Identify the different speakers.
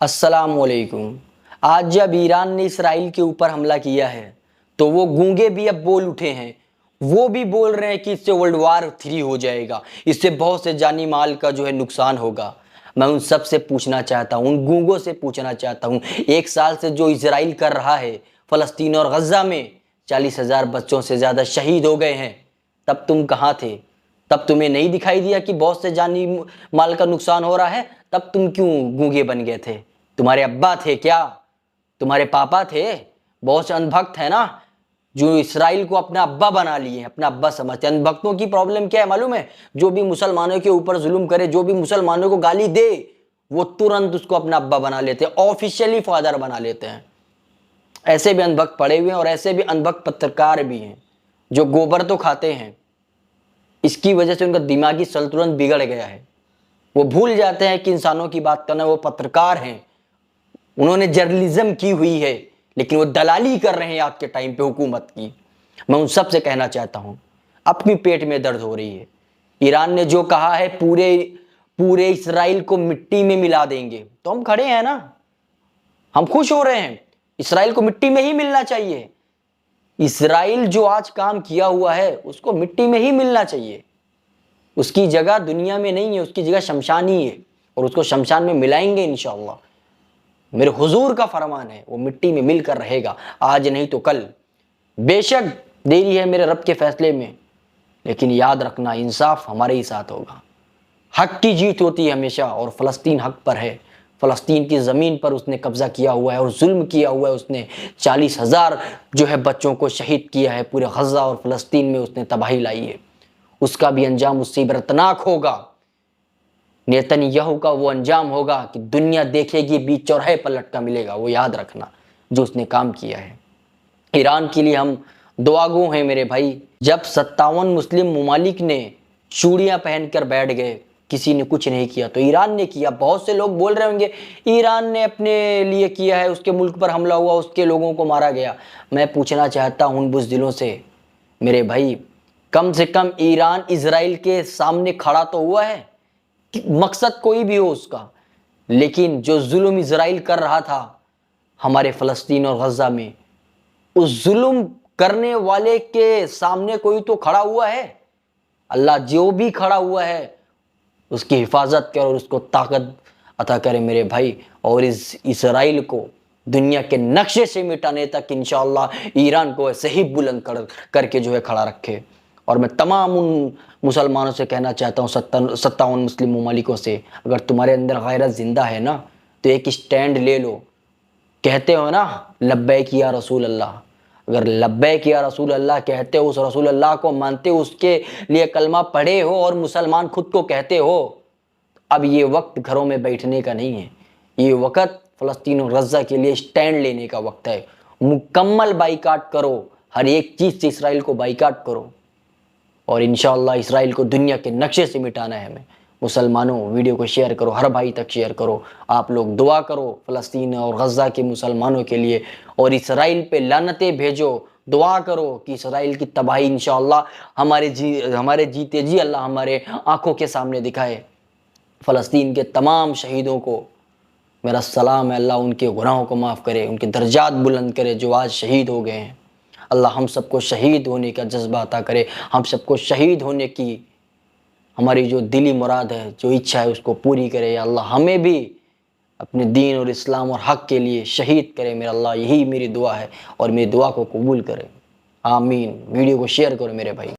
Speaker 1: السلام علیکم۔ آج جب ایران نے اسرائیل کے اوپر حملہ کیا ہے تو وہ گونگے بھی اب بول اٹھے ہیں، وہ بھی بول رہے ہیں کہ اس سے ورلڈ وار 3 ہو جائے گا، اس سے بہت سے جانی مال کا نقصان ہوگا۔ میں ان سب سے پوچھنا چاہتا ہوں، ان گونگوں سے پوچھنا چاہتا ہوں، 1 سال سے جو اسرائیل کر رہا ہے فلسطین اور غزہ میں 40,000 بچوں سے زیادہ شہید ہو گئے ہیں، تب تم کہاں تھے؟ تب تمہیں نہیں دکھائی دیا کہ بہت سے جانی مال کا نقصان ہو رہا ہے؟ تب تم کیوں گونگے بن گئے تھے؟ تمہارے ابا تھے کیا؟ تمہارے پاپا تھے؟ بہت سے اندھبھکت ہیں نا جو اسرائیل کو اپنا ابا بنا لیے ہیں، اپنا ابا سمجھتے ہیں۔ اندھبھکتوں کی پرابلم کیا ہے معلوم ہے؟ جو بھی مسلمانوں کے اوپر ظلم کرے، جو بھی مسلمانوں کو گالی دے، وہ ترنت اس کو اپنا ابا بنا لیتے ہیں، آفیشیلی فادر بنا لیتے ہیں۔ ایسے بھی اندھبھکت پڑے ہوئے ہیں اور ایسے بھی اندھبھکت پترکار بھی ہیں جو گوبر تو کھاتے ہیں، اس کی وجہ سے ان کا دماغی سنتلن بگڑ گیا ہے۔ وہ بھول جاتے ہیں کہ انسانوں کی بات کرنا، وہ پترکار ہیں، انہوں نے جرنلزم کی ہوئی ہے، لیکن وہ دلالی کر رہے ہیں آج کے ٹائم پہ حکومت کی۔ میں ان سب سے کہنا چاہتا ہوں، اپنی پیٹ میں درد ہو رہی ہے۔ ایران نے جو کہا ہے پورے اسرائیل کو مٹی میں ملا دیں گے، تو ہم کھڑے ہیں نا، ہم خوش ہو رہے ہیں۔ اسرائیل کو مٹی میں ہی ملنا چاہیے۔ اسرائیل جو آج کام کیا ہوا ہے اس کو مٹی میں ہی ملنا چاہیے۔ اس کی جگہ دنیا میں نہیں ہے، اس کی جگہ شمشان ہی ہے، اور اس کو شمشان میں ملائیں گے انشاءاللہ۔ میرے حضور کا فرمان ہے، وہ مٹی میں مل کر رہے گا، آج نہیں تو کل۔ بے شک دیری ہے میرے رب کے فیصلے میں، لیکن یاد رکھنا انصاف ہمارے ہی ساتھ ہوگا۔ حق کی جیت ہوتی ہے ہمیشہ، اور فلسطین حق پر ہے۔ فلسطین کی زمین پر اس نے قبضہ کیا ہوا ہے اور ظلم کیا ہوا ہے۔ اس نے 40,000 بچوں کو شہید کیا ہے، پورے غزہ اور فلسطین میں اس نے تباہی لائی ہے۔ اس کا بھی انجام اس سے عبرتناک ہوگا۔ نیتن یاہو کا وہ انجام ہوگا کہ دنیا دیکھے گی، بیچ چوراہے پر لٹکا ملے گا۔ وہ یاد رکھنا جو اس نے کام کیا ہے۔ ایران کے لیے ہم دعا گو ہیں میرے بھائی۔ جب 57 مسلم ممالک نے چوڑیاں پہن کر بیٹھ گئے، کسی نے کچھ نہیں کیا، تو ایران نے کیا۔ بہت سے لوگ بول رہے ہوں گے ایران نے اپنے لیے کیا ہے، اس کے ملک پر حملہ ہوا، اس کے لوگوں کو مارا گیا۔ میں پوچھنا چاہتا ہوں ان بزدلوں سے، میرے بھائی کم سے کم ایران اسرائیل کے سامنے کھڑا تو ہوا ہے، مقصد کوئی بھی ہو اس کا، لیکن جو ظلم اسرائیل کر رہا تھا ہمارے فلسطین اور غزہ میں، اس ظلم کرنے والے کے سامنے کوئی تو کھڑا ہوا ہے۔ اللہ جو بھی کھڑا ہوا ہے اس کی حفاظت کرے اور اس کو طاقت عطا کرے میرے بھائی، اور اس اسرائیل کو دنیا کے نقشے سے مٹانے تک انشاءاللہ ایران کو ایسے ہی بلند کر کے کھڑا رکھے۔ اور میں تمام ان مسلمانوں سے کہنا چاہتا ہوں، 57 مسلم ممالکوں سے، اگر تمہارے اندر غیرت زندہ ہے نا تو ایک اسٹینڈ لے لو۔ کہتے ہو نا لبیک یا رسول اللہ، اگر لبیک یا رسول اللہ کہتے ہو، اس رسول اللہ کو مانتے ہو، اس کے لیے کلمہ پڑھے ہو اور مسلمان خود کو کہتے ہو، اب یہ وقت گھروں میں بیٹھنے کا نہیں ہے، یہ وقت فلسطین اور غزہ کے لیے اسٹینڈ لینے کا وقت ہے۔ مکمل بائیکاٹ کرو، ہر ایک چیز سے اسرائیل کو بائیکاٹ کرو، اور انشاءاللہ اسرائیل کو دنیا کے نقشے سے مٹانا ہے ہمیں۔ مسلمانوں ویڈیو کو شیئر کرو، ہر بھائی تک شیئر کرو۔ آپ لوگ دعا کرو فلسطین اور غزہ کے مسلمانوں کے لیے، اور اسرائیل پہ لعنتیں بھیجو۔ دعا کرو کہ اسرائیل کی تباہی انشاءاللہ ہمارے جیتے جی اللہ ہمارے آنکھوں کے سامنے دکھائے۔ فلسطین کے تمام شہیدوں کو میرا سلام ہے، اللہ ان کے گناہوں کو معاف کرے، ان کے درجات بلند کرے جو آج شہید ہو گئے ہیں۔ اللہ ہم سب کو شہید ہونے کا جذبہ عطا کرے، ہم سب کو شہید ہونے کی ہماری جو دلی مراد ہے، جو اچھا ہے، اس کو پوری کرے۔ یا اللہ ہمیں بھی اپنے دین اور اسلام اور حق کے لیے شہید کرے میرا اللہ، یہی میری دعا ہے، اور میری دعا کو قبول کرے، آمین۔ ویڈیو کو شیئر کرو میرے بھائی۔